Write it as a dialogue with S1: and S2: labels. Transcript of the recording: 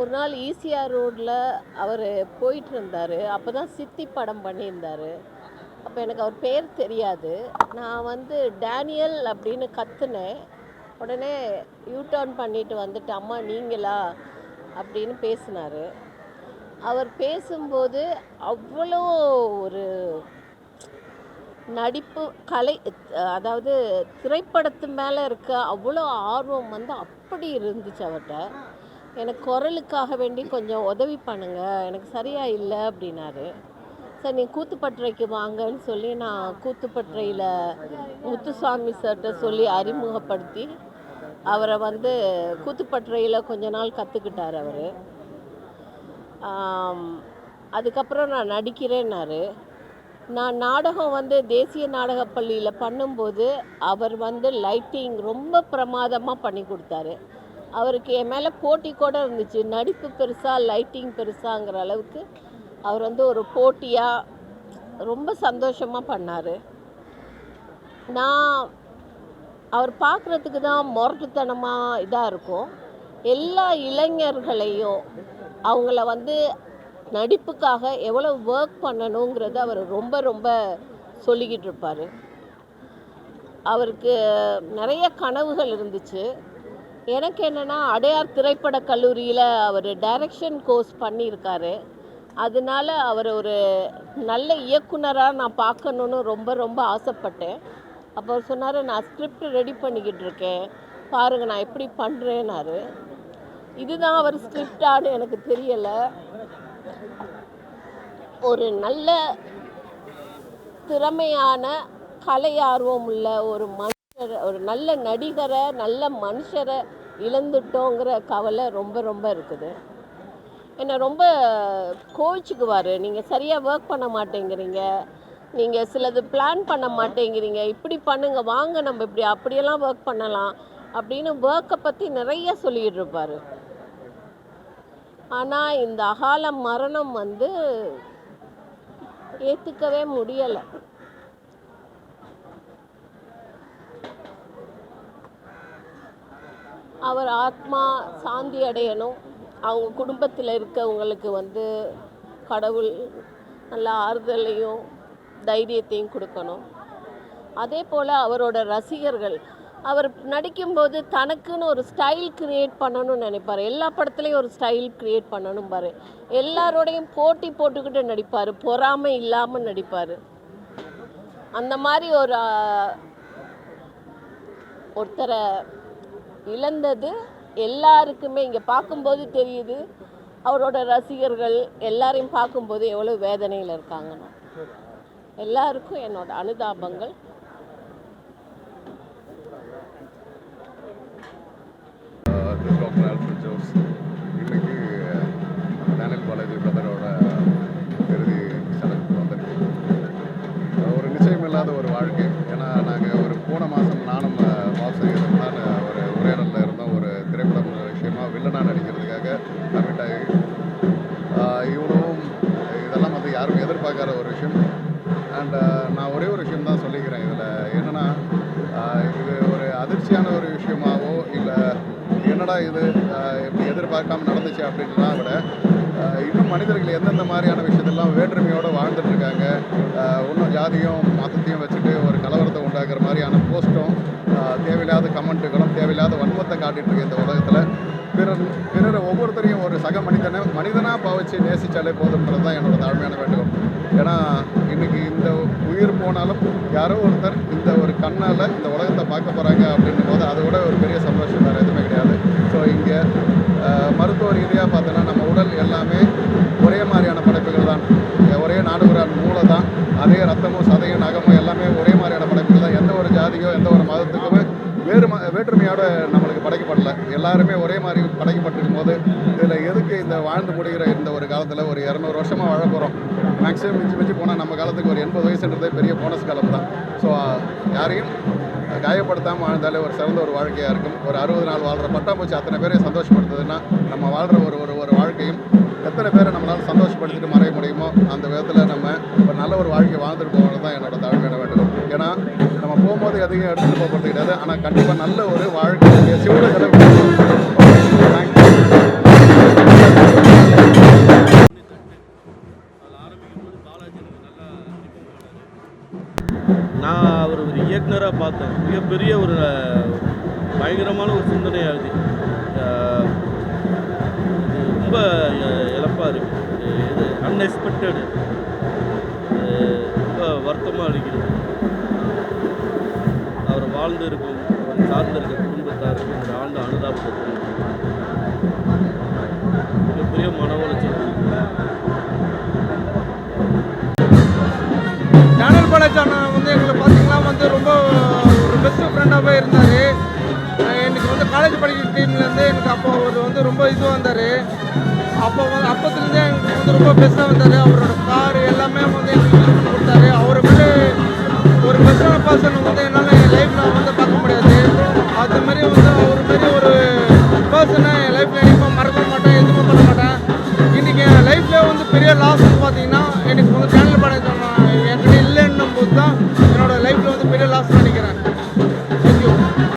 S1: ஒரு நாள் ஈசிஆர் ரோட்ல அவர் போயிட்டு இருந்தார். அப்போ தான் சித்தி படம் பண்ணியிருந்தார். அப்போ எனக்கு அவர் பேர் தெரியாது. நான் வந்து டேனியல் அப்படின்னு கத்துனேன். உடனே யூ டர்ன் பண்ணிட்டு வந்துட்டு, அம்மா நீங்களா அப்படின்னு பேசினார். அவர் பேசும்போது அவ்வளோ ஒரு நடிப்பு கலை, அதாவது திரைப்படத்து மேலே இருக்க அவ்வளோ ஆர்வம் வந்து அப்படி இருந்துச்சு அவர்கிட்ட. எனக்கு குரலுக்காக வேண்டி கொஞ்சம் உதவி பண்ணுங்க, எனக்கு சரியா இல்லை அப்படின்னாரு. சார் நீ கூத்துப்பட்டறைக்கு வாங்கன்னு சொல்லி நான் கூத்துப்பட்டறையில் முத்துசாமி சார்கிட்ட சொல்லி அறிமுகப்படுத்தி அவரை வந்து கூத்துப்பட்டறையில் கொஞ்ச நாள் கற்றுக்கிட்டார் அவர். அதுக்கப்புறம் நான் நடிக்கிறேன்னாரு. நான் நாடகம் வந்து தேசிய நாடகப் பள்ளியில் பண்ணும்போது அவர் வந்து லைட்டிங் ரொம்ப பிரமாதமாக பண்ணி கொடுத்தாரு. அவருக்கு என் மேலே போட்டி கூட இருந்துச்சு, நடிப்பு பெருசா லைட்டிங் பெருசாங்கிற அளவுக்கு அவர் வந்து ஒரு போட்டியாக ரொம்ப சந்தோஷமாக பண்ணார். நான் அவர் பார்க்குறதுக்கு தான் முரட்டுத்தனமாக இதாக இருக்கும். எல்லா இளைஞர்களையும் அவங்கள வந்து நடிப்புக்காக எவ்வளோ ஒர்க் பண்ணணுங்கிறத அவர் ரொம்ப ரொம்ப சொல்லிக்கிட்டு இருப்பார். அவருக்கு நிறைய கனவுகள் இருந்துச்சு. எனக்கு என்னென்னா, அடையார் திரைப்பட கல்லூரியில் அவர் டைரக்ஷன் கோர்ஸ் பண்ணியிருக்காரு. அதனால அவர் ஒரு நல்ல இயக்குனராக நான் பார்க்கணுன்னு ரொம்ப ரொம்ப ஆசைப்பட்டேன். அப்போ அவர் சொன்னார், நான் ஸ்கிரிப்ட் ரெடி பண்ணிக்கிட்டு இருக்கேன், பாருங்கள் நான் எப்படி பண்ணுறேன்னாரு. இதுதான் அவர் ஸ்கிரிப்டான்னு எனக்கு தெரியலை. ஒரு நல்ல திறமையான கலை ஆர்வம் உள்ள ஒரு மனுஷர், ஒரு நல்ல நடிகரை, நல்ல மனுஷரை இழந்துட்டோங்கிற கவலை ரொம்ப ரொம்ப இருக்குது. என்னை ரொம்ப கோவிச்சுக்குவார், நீங்கள் சரியாக ஒர்க் பண்ண மாட்டேங்கிறீங்க, நீங்கள் சிலது பிளான் பண்ண மாட்டேங்கிறீங்க, இப்படி பண்ணுங்க வாங்க நம்ம இப்படி அப்படியெல்லாம் ஒர்க் பண்ணலாம் அப்படின்னு ஒர்க்கை பற்றி நிறைய சொல்லிகிட்டு இருப்பார். ஆனால் இந்த அகால மரணம் வந்து ஏற்றுக்கவே முடியலை. அவர் ஆத்மா சாந்தி அடையணும். அவங்க குடும்பத்தில் இருக்கவங்களுக்கு வந்து கடவுள் நல்ல ஆறுதலையும் தைரியத்தையும் கொடுக்கணும். அதே போல் அவரோட ரசிகர்கள், அவர் நடிக்கும்போது தனக்குன்னு ஒரு ஸ்டைல் க்ரியேட் பண்ணணும்னு நினைப்பார். எல்லா படத்துலேயும் ஒரு ஸ்டைல் க்ரியேட் பண்ணணும் பாரு. எல்லாரோடையும் போட்டி போட்டுக்கிட்டு நடிப்பார், பொறாமை இல்லாமல் நடிப்பார். அந்த மாதிரி ஒருத்தரை இழந்தது எல்லாருக்குமே இங்கே பார்க்கும்போது தெரியுது. அவரோட ரசிகர்கள் எல்லாரையும் பார்க்கும்போது எவ்வளோ வேதனையில் இருக்காங்கன்னு. எல்லாருக்கும் என்னோட அனுதாபங்கள்.
S2: டாக்டர் ஆல்ஃபிரட் ஜோஸ் இன்னைக்கு டேனியல் பாலாஜி பிரதரோட இறுதி சடங்குக்கு வந்திருக்கு. ஒரு நிச்சயமில்லாத ஒரு வாழ்க்கை. ஏன்னா நாங்கள் ஒரு போன மாதம் நானும் வாசகர் ஒரு உரையாடலில் இருந்தோம். ஒரு திரைப்படம் விஷயமாக வில்லனாக நடிக்கிறதுக்காக கமிட் ஆகி இவ்வளவும் இதெல்லாம் வந்து யாரும் எதிர்பார்க்காத ஒரு விஷயம். அண்ட் நான் ஒரே ஒரு விஷயம் தான் சொல்லிக்கிறேன் இதில். என்னென்னா, இது ஒரு அதிர்ச்சியான ஒரு விஷயமாவோ இல்லை என்னடா இது இப்படி எதிர்பார்க்காம நடந்துச்சு அப்படின்லாம் விட, இன்னும் மனிதர்கள் எந்தெந்த மாதிரியான விஷயத்தெல்லாம் வேற்றுமையோடு வாழ்ந்துட்டுருக்காங்க. இன்னும் ஜாதியும் மதத்தையும் வச்சுட்டு ஒரு கலவரத்தை உண்டாக்குற மாதிரியான போஸ்ட்டும், தேவையில்லாத கமெண்ட்டுகளும், தேவையில்லாத வன்மத்தை காட்டிகிட்டு இருக்கு இந்த உலகத்தில். பிறர் ஒவ்வொருத்தரையும் ஒரு சக மனிதனாக பாவிச்சு நேசித்தாலே போதுன்றது தான் என்னோட தாழ்மையான வேண்டுகோள். ஏன்னா இன்றைக்கி இந்த உயிர் போனாலும் யாரோ ஒருத்தர் இந்த ஒரு கண்ணால் இந்த உலகத்தை பார்க்க போகிறாங்க அப்படின்னும் போது அதை விட ஒரு பெரிய சந்தோஷம் வேறு எதுவுமே கிடையாது. ஸோ இங்கே மருத்துவ ரீதியாக பார்த்தோன்னா நம்ம உடல் எல்லாமே ஒரே மாதிரியான படைப்புகள் தான். ஒரே நாடுகிறான் மூளை தான். அதே ரத்தமும் சதையும் நகமும் எல்லாமே ஒரே மாதிரியான படைப்புகள் தான். எந்த ஒரு ஜாதியோ எந்த ஒரு மதத்துக்குமே வேற்றுமையோடு நம்மளுக்கு படைக்கப்படலை. எல்லாருமே ஒரே மாதிரி படைக்கப்பட்டிருக்கும் போது இதில் எதுக்கு இந்த வாழ்ந்து முடிகிற இந்த ஒரு காலத்தில் ஒரு 200 வருஷமாக வாழ போகிறோம். மேக்ஸிமம் மிஞ்சி போனால் நம்ம காலத்துக்கு ஒரு 80 வயசுன்றதே பெரிய போனஸ் காலம் தான். ஸோ யாரையும் காயப்படுத்தாமல் வாழ்ந்தாலே ஒரு சிறந்த ஒரு வாழ்க்கையாக இருக்கும். ஒரு 60 நாள் வாழ்கிற பட்டாம்பூச்சி அத்தனை பேரையும் சந்தோஷப்படுத்துதுன்னா, நம்ம வாழ்கிற ஒரு வாழ்க்கையும் எத்தனை பேரை நம்மளால் சந்தோஷப்படுத்திட்டு மறைய முடியுமோ அந்த விதத்தில் நம்ம ஒரு நல்ல ஒரு வாழ்க்கையை வாழ்ந்துட்டு போகிறது தான் என்னோட தாழ்மையான வேண்டுகோள். ஏன்னா நம்ம போகும்போது எதையும் எடுத்துகிட்டு போகிறது கிடையாது. ஆனால் கண்டிப்பாக நல்ல ஒரு வாழ்க்கை சிவனை தேங்க்யூ.
S3: பார்த்தேன். மிகப்பெரிய ஒரு பயங்கரமான ஒரு சிந்தனையாகுது. ரொம்ப இழப்பாக இருக்குது. இது அன்எக்ஸ்பெக்டடு. ரொம்ப வருத்தமாக இருக்கிறது. அவர் வாழ்ந்து இருக்கும், அவர் சார்ந்து இருக்க குடும்பத்தாருக்கு இந்த ஆண்டு அனுதாபத்தை மிகப்பெரிய மன உளைச்சல்.
S4: டேனியல் பாலாஜி அண்ணன் வந்து எங்களை பார்த்தீங்கன்னா வந்து ரொம்ப ஒரு பெஸ்ட் ஃப்ரெண்டாகவே இருந்தார். எனக்கு வந்து காலேஜ் படிக்கிற டீம்லேருந்து எனக்கு அப்போ அவர் வந்து ரொம்ப இதுவாக இருந்தார். அப்போத்துலேருந்தே எனக்கு வந்து ரொம்ப பெஸ்ட்டாக வந்தார். அவரோட கார் எல்லாமே வந்து எனக்கு யூஸ் பண்ணி கொடுத்தாரு. அவரை விட ஒரு பெஸ்ட்டான பர்சன் வந்து என்னால் என் லைஃப்பில் வந்து பார்க்க முடியாது. அதுமாரி வந்து அவர் மாரி ஒரு பர்சனை என் லைஃப்பில் என்றைக்கும் மறக்க மாட்டேன், எதுவுமே பண்ண மாட்டேன். இன்றைக்கி என் லைஃப்லேயே வந்து பெரிய லாஸ்ன்னு பார்த்தீங்கன்னா எனக்கு வந்து டேனியல் பாலாஜி அண்ணன் என்கிட்ட இல்லைன்னும் போது தான் என்னோடய லைஃப்பில் வந்து பெரிய லாஸ்